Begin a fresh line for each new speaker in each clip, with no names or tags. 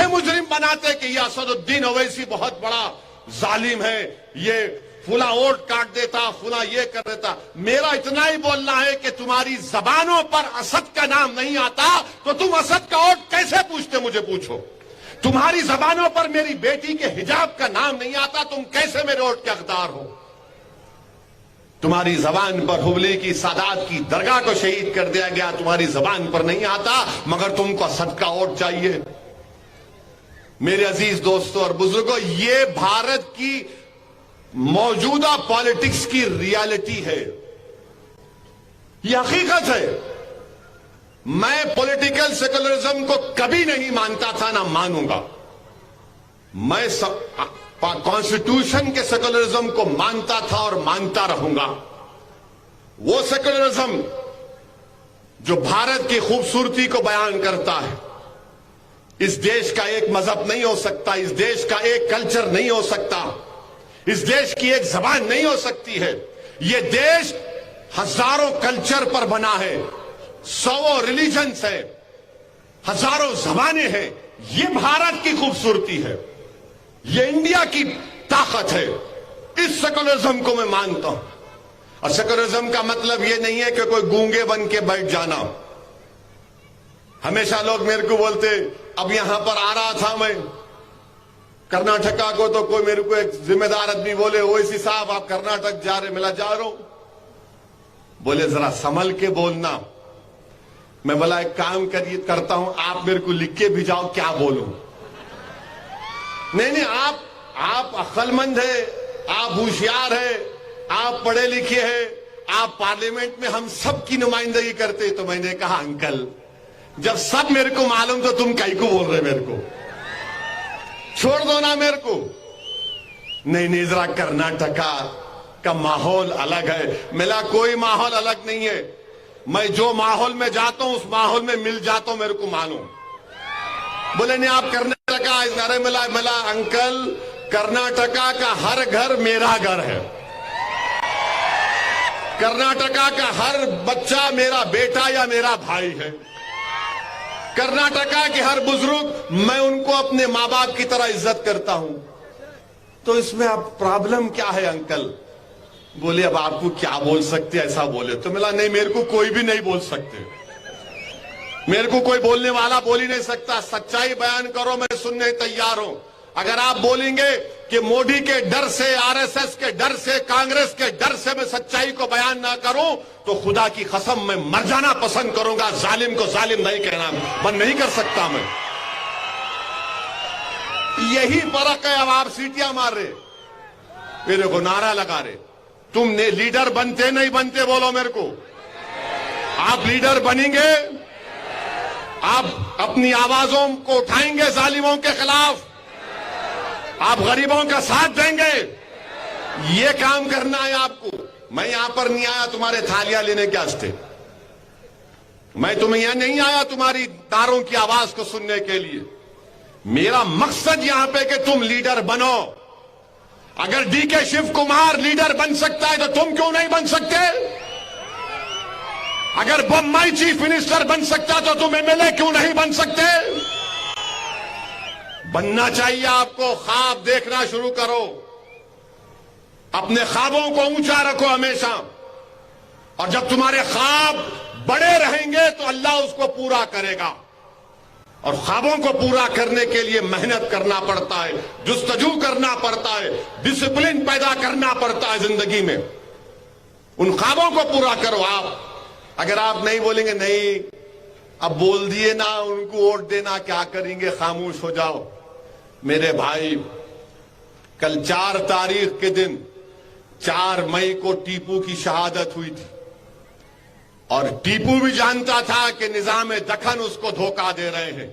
मुजरिम बनाते कि ये असदुद्दीन ओवैसी बहुत बड़ा जालिम है, ये फुला वोट काट देता, फुला ये कर देता। मेरा इतना ही बोलना है कि तुम्हारी जबानों पर असद का नाम नहीं आता तो तुम असद का वोट कैसे पूछते, मुझे पूछो। तुम्हारी जबानों पर मेरी बेटी के हिजाब का नाम नहीं आता, तुम कैसे मेरे वोट के हकदार हो। तुम्हारी जबान पर हुबली की सादात की दरगाह को शहीद कर दिया गया, तुम्हारी जबान पर नहीं आता, मगर तुमको असद का वोट चाहिए। मेरे अजीज दोस्तों और बुजुर्गों, ये भारत की मौजूदा पॉलिटिक्स की रियलिटी है, ये हकीकत है। मैं पॉलिटिकल सेकुलरिज्म को कभी नहीं मानता था, ना मानूंगा। मैं कॉन्स्टिट्यूशन के सेकुलरिज्म को मानता था और मानता रहूंगा। वो सेकुलरिज्म जो भारत की खूबसूरती को बयान करता है। इस देश का एक मजहब नहीं हो सकता, इस देश का एक कल्चर नहीं हो सकता, इस देश की एक जबान नहीं हो सकती है। ये देश हजारों कल्चर पर बना है, सौ रिलीजन्स है, हजारों जबानें हैं। ये भारत की खूबसूरती है, ये इंडिया की ताकत है। इस सेकुलरिज्म को मैं मानता हूं। और सेकुलरिज्म का मतलब ये नहीं है कि कोई गूंगे बन के बैठ जाना। हमेशा लोग मेरे को बोलते, अब यहां पर आ रहा था मैं कर्नाटका को, तो कोई मेरे को एक जिम्मेदार आदमी बोले, ओवैसी साहब आप कर्नाटक जा रहे, मिला जा रहा हूं। बोले जरा संभल के बोलना। मैं बोला एक काम करिए, करता हूं, आप मेरे को लिख के भिजाओ क्या बोलूं। नहीं, आप अक्लमंद है, आप होशियार है, आप पढ़े लिखे हैं, आप पार्लियामेंट में हम सब की नुमाइंदगी करते। तो मैंने कहा अंकल, जब सब मेरे को मालूम तो तुम काहे को बोल रहे मेरे को, छोड़ दो ना मेरे को। नहीं, जरा कर्नाटका का माहौल अलग है। मिला कोई माहौल अलग नहीं है। मैं जो माहौल में जाता हूं उस माहौल में मिल जाता हूं, मेरे को मालूम। बोले नहीं आप कर्नाटका, अरे मिला अंकल, कर्नाटका का हर घर मेरा घर है, कर्नाटका का हर बच्चा मेरा बेटा या मेरा भाई है, कर्नाटका के हर बुजुर्ग मैं उनको अपने मां बाप की तरह इज्जत करता हूं। तो इसमें अब प्रॉब्लम क्या है अंकल? बोले अब आपको क्या बोल सकते, ऐसा बोले। तो मिला नहीं, मेरे को कोई भी नहीं बोल सकते, मेरे को कोई बोलने वाला बोल ही नहीं सकता। सच्चाई बयान करो, मैं सुनने तैयार हूं। अगर आप बोलेंगे कि मोदी के डर से, आरएसएस के डर से, कांग्रेस के डर से मैं सच्चाई को बयान ना करूं, तो खुदा की कसम मैं मर जाना पसंद करूंगा। जालिम को जालिम नहीं कहना, मैं नहीं कर सकता। मैं यही फर्क है। अब आप सीटियां मार रहे, मेरे को नारा लगा रहे। तुमने लीडर बनते नहीं बनते, बोलो मेरे को। आप लीडर बनेंगे, आप अपनी आवाजों को उठाएंगे जालिमों के खिलाफ, आप गरीबों का साथ देंगे। ये काम करना है आपको। मैं यहां पर नहीं आया तुम्हारे थालियां लेने के वास्ते, मैं तुम्हें यहां नहीं आया तुम्हारी तारों की आवाज को सुनने के लिए। मेरा मकसद यहां पे कि तुम लीडर बनो। अगर डीके शिव कुमार लीडर बन सकता है तो तुम क्यों नहीं बन सकते? अगर बम्बई चीफ मिनिस्टर बन सकता तो तुम एमएलए क्यों नहीं बन सकते? बनना चाहिए आपको। ख्वाब देखना शुरू करो, अपने ख्वाबों को ऊंचा रखो हमेशा। और जब तुम्हारे ख्वाब बड़े रहेंगे तो अल्लाह उसको पूरा करेगा। और ख्वाबों को पूरा करने के लिए मेहनत करना पड़ता है, जुस्तजू करना पड़ता है, डिसिप्लिन पैदा करना पड़ता है जिंदगी में। उन ख्वाबों को पूरा करो आप। अगर आप नहीं बोलेंगे, नहीं अब बोल दिए ना, उनको वोट देना, क्या करेंगे, खामोश हो जाओ। मेरे भाई, कल 4 तारीख के दिन 4 मई को टीपू की शहादत हुई थी। और टीपू भी जानता था कि निजाम दखन उसको धोखा दे रहे हैं।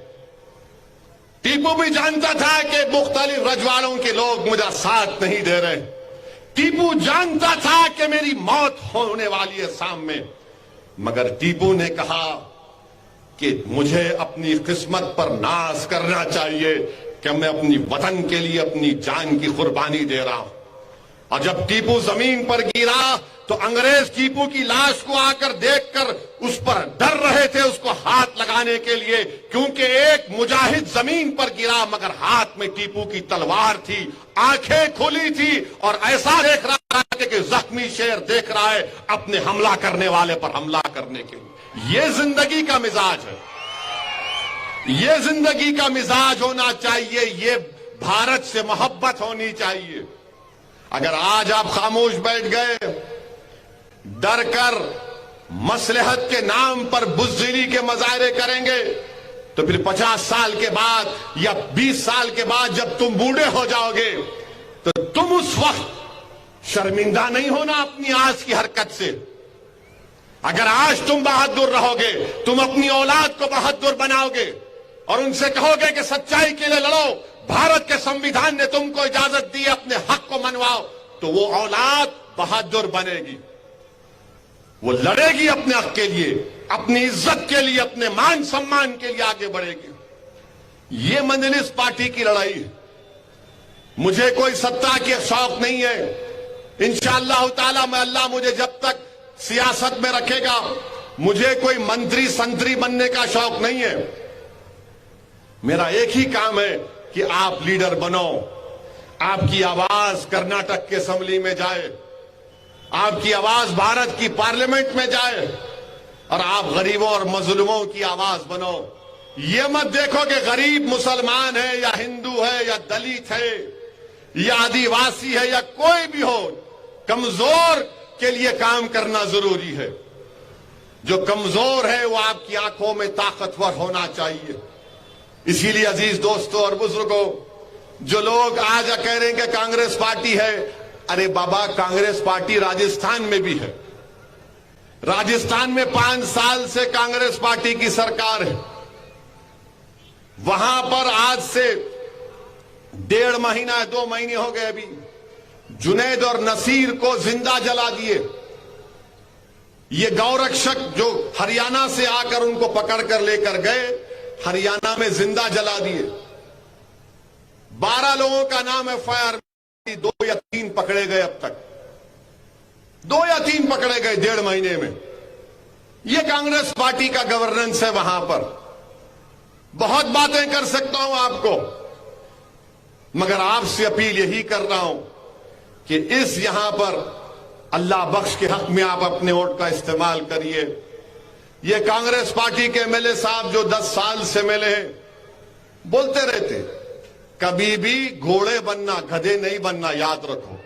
टीपू भी जानता था कि मुख्तलिफ रजवाड़ों के लोग मुझे साथ नहीं दे रहे। टीपू जानता था कि मेरी मौत होने वाली है सामने। मगर टीपू ने कहा कि मुझे अपनी किस्मत पर नाज करना चाहिए कि मैं अपनी वतन के लिए अपनी जान की कुर्बानी दे रहा हूं। और जब टीपू जमीन पर गिरा तो अंग्रेज टीपू की लाश को आकर देखकर उस पर डर रहे थे उसको हाथ लगाने के लिए, क्योंकि एक मुजाहिद जमीन पर गिरा मगर हाथ में टीपू की तलवार थी, आंखें खुली थी और ऐसा देख रहा है कि जख्मी शेर देख रहा है अपने हमला करने वाले पर हमला करने के लिए। ये जिंदगी का मिजाज है, ये जिंदगी का मिजाज होना चाहिए, ये भारत से मोहब्बत होनी चाहिए। अगर आज आप खामोश बैठ गए, डर कर मसलहत के नाम पर बुज़दिली के मजाहरे करेंगे, तो फिर 50 साल के बाद या 20 साल के बाद जब तुम बूढ़े हो जाओगे तो तुम उस वक्त शर्मिंदा नहीं होना अपनी आज की हरकत से। अगर आज तुम बहादुर रहोगे, तुम अपनी औलाद को बहादुर बनाओगे और उनसे कहोगे कि सच्चाई के लिए लड़ो, भारत के संविधान ने तुमको इजाजत दी है, अपने हक को मनवाओ, तो वो औलाद बहादुर बनेगी, वो लड़ेगी अपने हक के लिए, अपनी इज्जत के लिए, अपने मान सम्मान के लिए आगे बढ़ेगी। ये मजलिस पार्टी की लड़ाई है। मुझे कोई सत्ता के शौक नहीं है। इंशाअल्लाह ताला मैं, अल्लाह मुझे जब तक सियासत में रखेगा, मुझे कोई मंत्री संतरी बनने का शौक नहीं है। मेरा एक ही काम है कि आप लीडर बनो, आपकी आवाज कर्नाटक के असेंबली में जाए, आपकी आवाज भारत की पार्लियामेंट में जाए और आप गरीबों और मजलूमों की आवाज बनो। ये मत देखो कि गरीब मुसलमान है या हिंदू है या दलित है या आदिवासी है या कोई भी हो, कमजोर के लिए काम करना जरूरी है। जो कमजोर है वो आपकी आंखों में ताकतवर होना चाहिए। इसीलिए अजीज दोस्तों और बुजुर्गों, जो लोग आज कह रहे हैं कि कांग्रेस पार्टी है, अरे बाबा कांग्रेस पार्टी राजस्थान में भी है। राजस्थान में 5 साल से कांग्रेस पार्टी की सरकार है। वहां पर आज से 1.5 महीना 2 महीने हो गए अभी, जुनैद और नसीर को जिंदा जला दिए। ये गौरक्षक जो हरियाणा से आकर उनको पकड़कर लेकर गए, हरियाणा में जिंदा जला दिए। 12 लोगों का नाम FIR, 2 या 3 पकड़े गए अब तक, 2 या 3 पकड़े गए 1.5 महीने में। यह कांग्रेस पार्टी का गवर्नेंस है। वहां पर बहुत बातें कर सकता हूं आपको, मगर आपसे अपील यही कर रहा हूं कि इस यहां पर अल्लाह बख्श के हक में आप अपने वोट का इस्तेमाल करिए। ये कांग्रेस पार्टी के MLA साहब जो 10 साल से मिले हैं, बोलते रहते कभी भी घोड़े बनना, गधे नहीं बनना, याद रखो।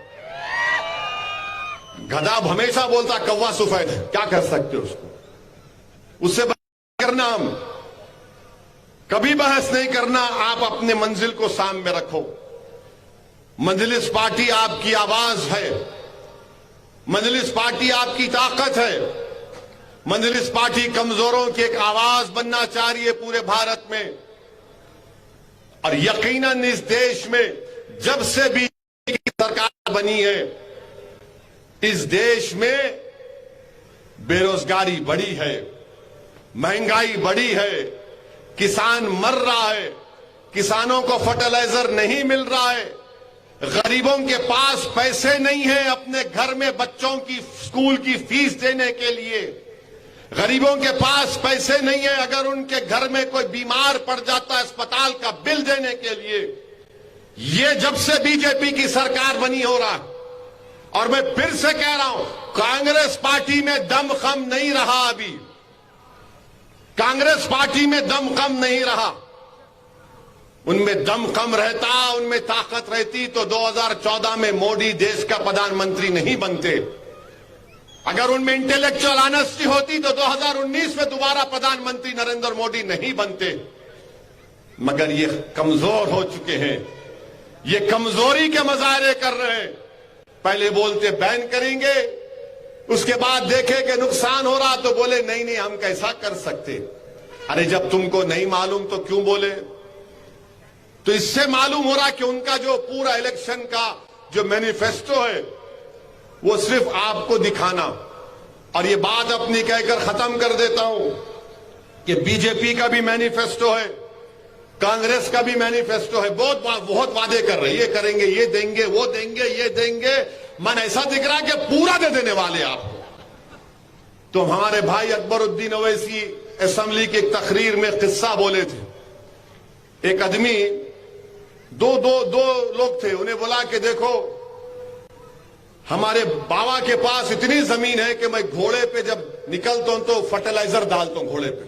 गधा हमेशा बोलता कौवा सफेद है, क्या कर सकते हो उसको, उससे बहस करना, हम कभी बहस नहीं करना। आप अपने मंजिल को सामने रखो। मजलिस पार्टी आपकी आवाज है, मजलिस पार्टी आपकी ताकत है। मजलिस पार्टी कमजोरों की एक आवाज बनना चाह रही है पूरे भारत में। और यकीनन इस देश में जब से बीजेपी की सरकार बनी है, इस देश में बेरोजगारी बढ़ी है, महंगाई बढ़ी है, किसान मर रहा है, किसानों को फर्टिलाइजर नहीं मिल रहा है, गरीबों के पास पैसे नहीं है अपने घर में बच्चों की स्कूल की फीस देने के लिए, गरीबों के पास पैसे नहीं है अगर उनके घर में कोई बीमार पड़ जाता है अस्पताल का बिल देने के लिए। ये जब से बीजेपी की सरकार बनी हो रहा, और मैं फिर से कह रहा हूं, कांग्रेस पार्टी में दम कम नहीं रहा। अभी कांग्रेस पार्टी में दम कम नहीं रहा। उनमें दम कम रहता, उनमें ताकत रहती तो 2014 में मोदी देश का प्रधानमंत्री नहीं बनते। अगर उनमें इंटेलेक्चुअल ऑनेस्टी होती तो 2019 में दोबारा प्रधानमंत्री नरेंद्र मोदी नहीं बनते। मगर ये कमजोर हो चुके हैं, ये कमजोरी के मुजाहरे कर रहे हैं। पहले बोलते बैन करेंगे, उसके बाद देखे कि नुकसान हो रहा तो बोले नहीं नहीं हम कैसा कर सकते। अरे जब तुमको नहीं मालूम तो क्यों बोले। तो इससे मालूम हो रहा कि उनका जो पूरा इलेक्शन का जो मैनिफेस्टो है वो सिर्फ आपको दिखाना। और ये बात अपनी कहकर खत्म कर देता हूं कि बीजेपी का भी मैनिफेस्टो है, कांग्रेस का भी मैनिफेस्टो है, बहुत वादे कर रहे हैं, ये करेंगे, ये देंगे, वो देंगे, ये देंगे, मन ऐसा दिख रहा है कि पूरा दे देने वाले आपको। तो हमारे भाई अकबरुद्दीन ओवैसी असेंबली की एक तकरीर में किस्सा बोले थे। एक आदमी दो लोग थे, उन्हें बोला कि देखो हमारे बाबा के पास इतनी जमीन है कि मैं घोड़े पे जब निकलता हूं तो फर्टिलाइजर डालता हूं, घोड़े पे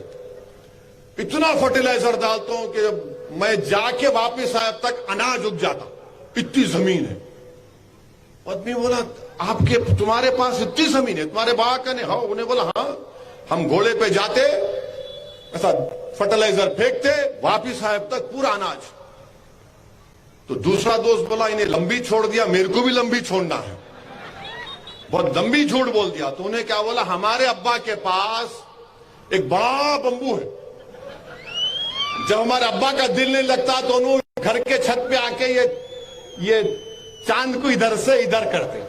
इतना फर्टिलाइजर डालता हूं कि जब मैं जाके वापिस आया तक अनाज उग जाता, इतनी जमीन है। आदमी बोला आपके तुम्हारे पास इतनी जमीन है, तुम्हारे बाबा का नहीं? हाँ। उन्हें बोला हाँ, हम घोड़े पे जाते ऐसा फर्टिलाइजर फेंकते, वापिस आए तक पूरा अनाज। तो दूसरा दोस्त बोला इन्हें लंबी छोड़ दिया, मेरे को भी लंबी छोड़ना है, बहुत लंबी झूठ बोल दिया। तो उन्हें क्या बोला, हमारे अब्बा के पास एक बड़ा बंबू है, जब हमारे अब्बा का दिल नहीं लगता तो उन्होंने घर के छत पे आके ये चांद को इधर से इधर करते,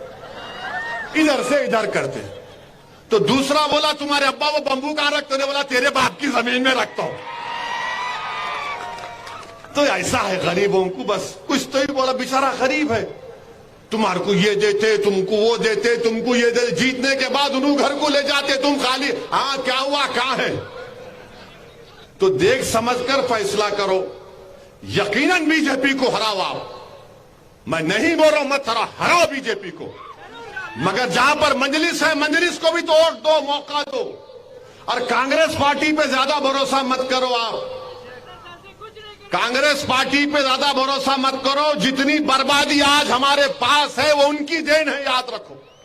इधर से इधर करते। तो दूसरा बोला तुम्हारे अब्बा वो बंबू कहां रखते? उन्हें बोला तेरे बाप की जमीन में रखता हूं। तो ऐसा है गरीबों को, बस कुछ तो ही बोला, बेचारा गरीब है, तुम्हारे को ये देते, तुमको वो देते, तुमको ये देते, जीतने के बाद उन्होंने घर को ले जाते, तुम खाली हाँ क्या हुआ कहां है? तो देख समझकर फैसला करो, यकीनन बीजेपी को हराओ आप। मैं नहीं बोल रहा हूं मत हराओ बीजेपी को, मगर जहां पर मजलिस है मजलिस को भी तो वोट दो, मौका दो। और कांग्रेस पार्टी पे ज्यादा भरोसा मत करो आप, कांग्रेस पार्टी पे ज्यादा भरोसा मत करो। जितनी बर्बादी आज हमारे पास है वो उनकी देन है, याद रखो।